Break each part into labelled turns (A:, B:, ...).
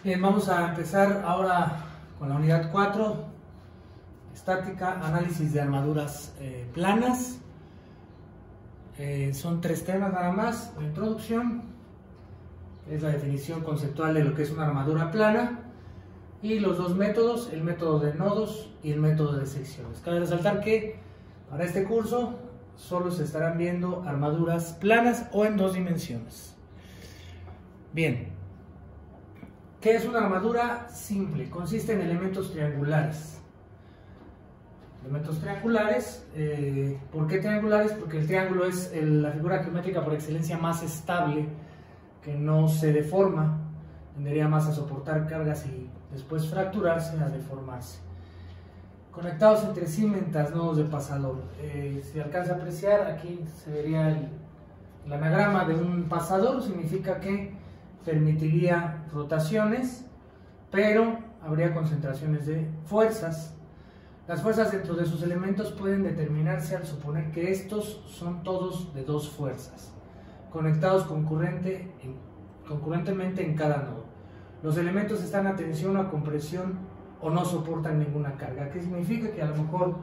A: Bien, vamos a empezar ahora con la unidad 4, estática, análisis de armaduras planas. Son 3 temas nada más. La introducción es la definición conceptual de lo que es una armadura plana y los 2 métodos, el método de nodos y el método de secciones. Cabe resaltar que para este curso solo se estarán viendo armaduras planas o en 2 dimensiones. Bien. ¿Qué es una armadura simple? Consiste en elementos triangulares. Elementos triangulares, ¿por qué triangulares? Porque el triángulo es la figura geométrica por excelencia más estable, que no se deforma, tendería más a soportar cargas y después fracturarse, a deformarse. Conectados entre sí mediante nodos de pasador. Si alcanza a apreciar, aquí se vería el anagrama de un pasador, significa que permitiría rotaciones, pero habría concentraciones de fuerzas. Las fuerzas dentro de sus elementos pueden determinarse al suponer que estos son todos de 2 fuerzas, conectados concurrentemente en cada nodo. Los elementos están a tensión o a compresión o no soportan ninguna carga. ¿Qué significa? Que a lo mejor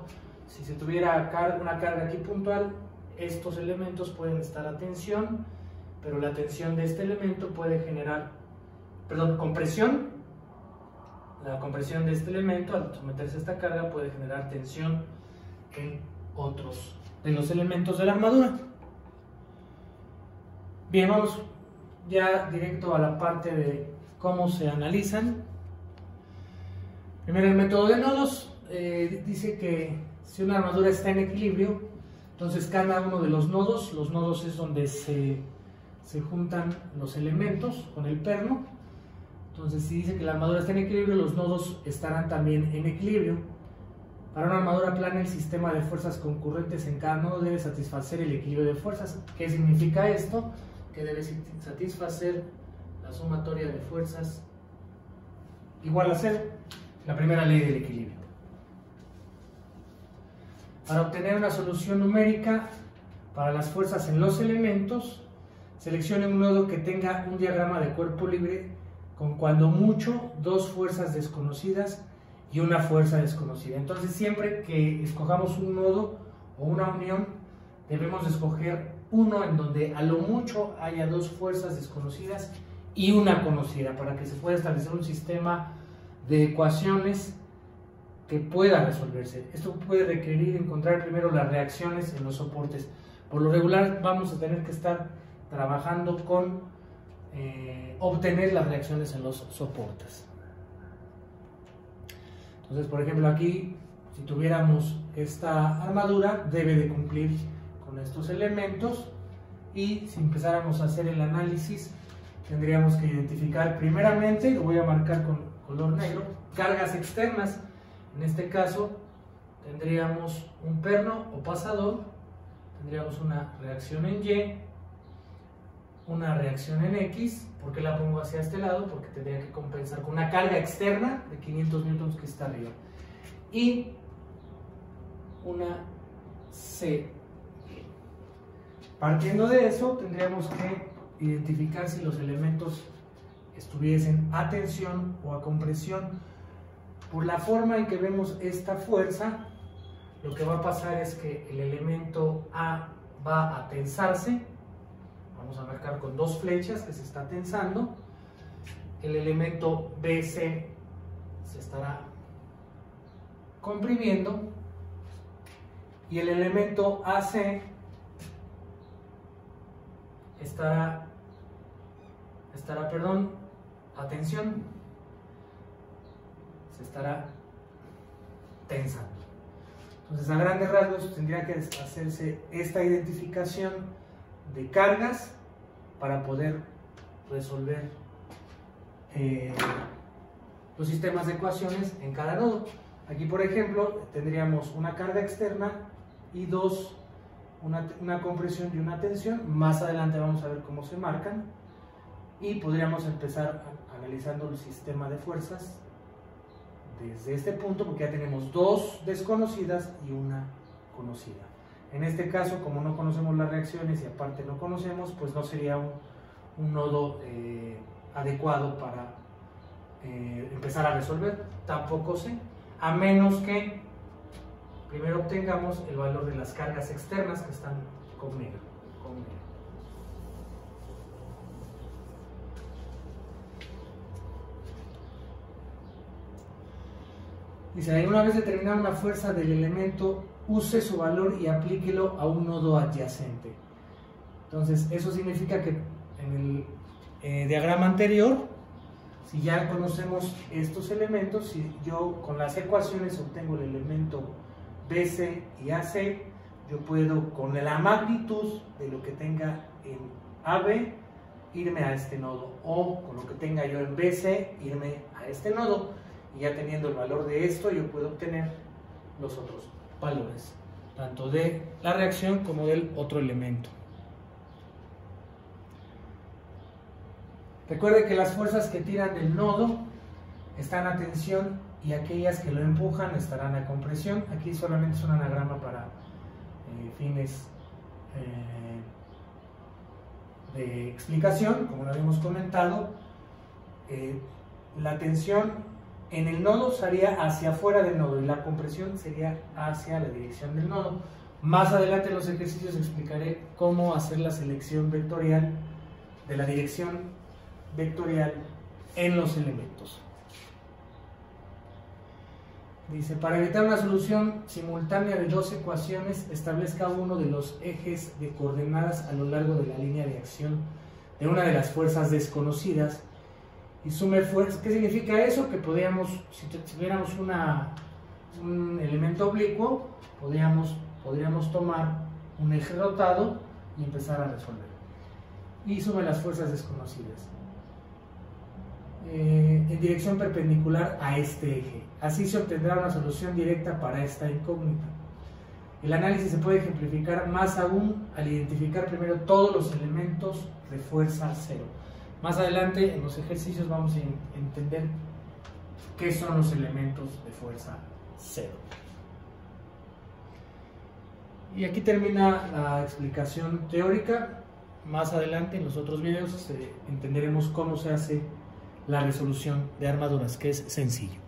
A: si se tuviera una carga aquí puntual, estos elementos pueden estar a tensión, pero la tensión de este elemento puede generar, compresión. La compresión de este elemento al someterse a esta carga puede generar tensión en otros de los elementos de la armadura. Bien, vamos ya directo a la parte de cómo se analizan. Primero, el método de nodos. Dice que si una armadura está en equilibrio, entonces cada uno de los nodos es donde se juntan los elementos con el perno. Entonces, si dice que la armadura está en equilibrio, los nodos estarán también en equilibrio. Para una armadura plana, el sistema de fuerzas concurrentes en cada nodo debe satisfacer el equilibrio de fuerzas. ¿Qué significa esto? Que debe satisfacer la sumatoria de fuerzas igual a 0, la primera ley del equilibrio. Para obtener una solución numérica para las fuerzas en los elementos, seleccione un nodo que tenga un diagrama de cuerpo libre con cuando mucho 2 fuerzas desconocidas y una fuerza desconocida. Entonces, siempre que escojamos un nodo o una unión, debemos escoger uno en donde a lo mucho haya 2 fuerzas desconocidas y una conocida, para que se pueda establecer un sistema de ecuaciones que pueda resolverse. Esto puede requerir encontrar primero las reacciones en los soportes. Por lo regular vamos a tener que estar trabajando con obtener las reacciones en los soportes. Entonces, por ejemplo, aquí, si tuviéramos esta armadura, debe de cumplir con estos elementos, y si empezáramos a hacer el análisis, tendríamos que identificar primeramente, lo voy a marcar con color negro, cargas externas. En este caso, tendríamos un perno o pasador, tendríamos una reacción en Y, una reacción en X. ¿Por qué la pongo hacia este lado? Porque tendría que compensar con una carga externa de 500 newtons que está arriba, y una C. Partiendo de eso, tendríamos que identificar si los elementos estuviesen a tensión o a compresión. Por la forma en que vemos esta fuerza, lo que va a pasar es que el elemento A va a tensarse. Vamos a marcar con 2 flechas que se está tensando. El elemento BC se estará comprimiendo y el elemento AC estará a tensión, se estará tensando. Entonces, a grandes rasgos tendría que hacerse esta identificación de cargas para poder resolver los sistemas de ecuaciones en cada nodo. Aquí, por ejemplo, tendríamos una carga externa y una compresión y una tensión. Más adelante vamos a ver cómo se marcan, y podríamos empezar analizando el sistema de fuerzas desde este punto, porque ya tenemos 2 desconocidas y una conocida. En este caso, como no conocemos las reacciones y aparte no conocemos, pues no sería un nodo adecuado para empezar a resolver. Tampoco sé, a menos que primero obtengamos el valor de las cargas externas que están conmigo. Dice, ahí una vez determinada una fuerza del elemento, use su valor y aplíquelo a un nodo adyacente. Entonces, eso significa que en el diagrama anterior, si ya conocemos estos elementos, si yo con las ecuaciones obtengo el elemento BC y AC, yo puedo con la magnitud de lo que tenga en AB irme a este nodo, o con lo que tenga yo en BC irme a este nodo, y ya teniendo el valor de esto yo puedo obtener los otros valores, tanto de la reacción como del otro elemento. Recuerde que las fuerzas que tiran del nodo están a tensión y aquellas que lo empujan estarán a compresión. Aquí solamente es un anagrama para fines de explicación, como lo habíamos comentado. La tensión en el nodo sería hacia afuera del nodo y la compresión sería hacia la dirección del nodo. Más adelante en los ejercicios explicaré cómo hacer la selección vectorial de la dirección vectorial en los elementos. Dice, para evitar una solución simultánea de dos ecuaciones, establezca uno de los ejes de coordenadas a lo largo de la línea de acción de una de las fuerzas desconocidas y sume fuerzas. ¿Qué significa eso? Que podríamos, si tuviéramos un elemento oblicuo, podríamos tomar un eje rotado y empezar a resolver. Y sume las fuerzas desconocidas en dirección perpendicular a este eje. Así se obtendrá una solución directa para esta incógnita. El análisis se puede ejemplificar más aún al identificar primero todos los elementos de fuerza cero. Más adelante en los ejercicios vamos a entender qué son los elementos de fuerza cero. Y aquí termina la explicación teórica. Más adelante en los otros videos entenderemos cómo se hace la resolución de armaduras, que es sencillo.